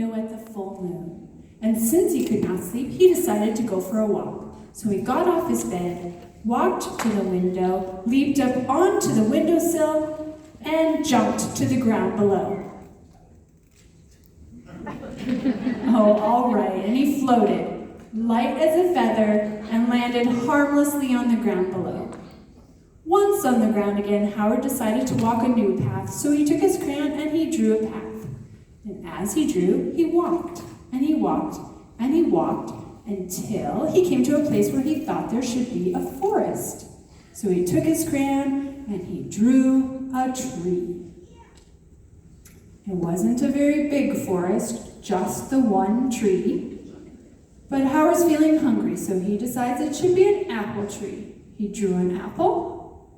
window at the full moon. And since he could not sleep, he decided to go for a walk. So he got off his bed, walked to the window, leaped up onto the windowsill, and jumped to the ground below. Oh, all right, and he floated, light as a feather, and landed harmlessly on the ground below. Once on the ground again, Howard decided to walk a new path, so he took his crayon and he drew a path. And as he drew, he walked, and he walked, and he walked, until he came to a place where he thought there should be a forest. So he took his crayon and he drew a tree. It wasn't a very big forest, just the one tree. But Howard's feeling hungry, so he decides it should be an apple tree. He drew an apple,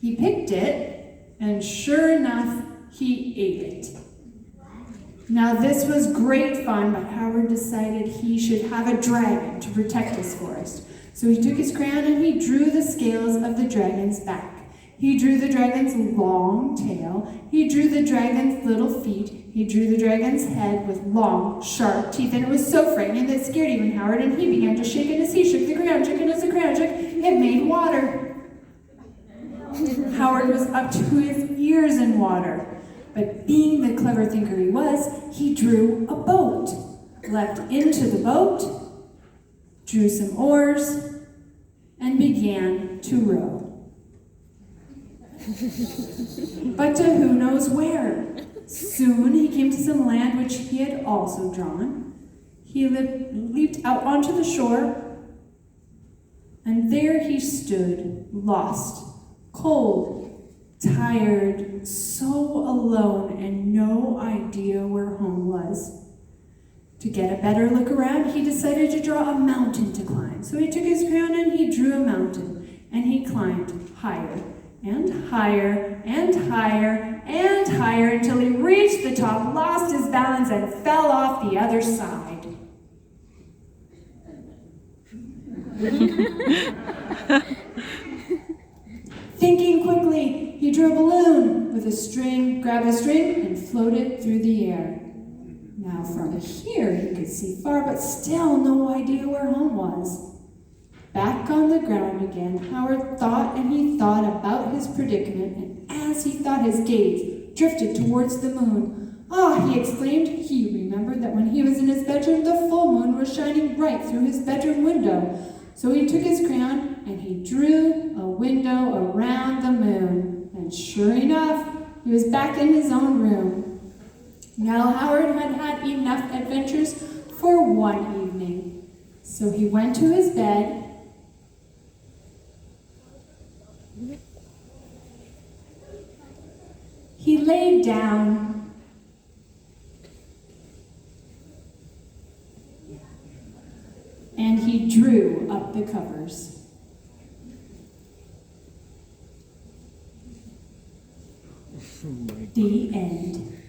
he picked it, and sure enough, he ate it. Now this was great fun, but Howard decided he should have a dragon to protect his forest. So he took his crayon and he drew the scales of the dragon's back. He drew the dragon's long tail. He drew the dragon's little feet. He drew the dragon's head with long, sharp teeth. And it was so frightening that it scared even Howard, and he began to shake, and as he shook the crayon, and as the crayon shook, it made water. Howard was up to his ears in water. But being the clever thinker he was, he drew a boat, leapt into the boat, drew some oars, and began to row. But to who knows where? Soon he came to some land which he had also drawn. He leaped out onto the shore, and there he stood, lost, cold, tired, so alone, and no idea where home was. To get a better look around, he decided to draw a mountain to climb. So he took his crayon and he drew a mountain, and he climbed higher and higher and higher and higher until he reached the top, lost his balance, and fell off the other side. Thinking quickly, he drew a balloon with a string, grabbed a string, and floated through the air. Now from here he could see far, but still no idea where home was. Back on the ground again, Howard thought and he thought about his predicament, and as he thought, his gaze drifted towards the moon. Ah, he exclaimed, he remembered that when he was in his bedroom, the full moon was shining right through his bedroom window. So he took his crayon and he drew a window around the moon. And sure enough, he was back in his own room. Now Howard had had enough adventures for one evening. So he went to his bed. He laid down. And he drew up the covers. The end.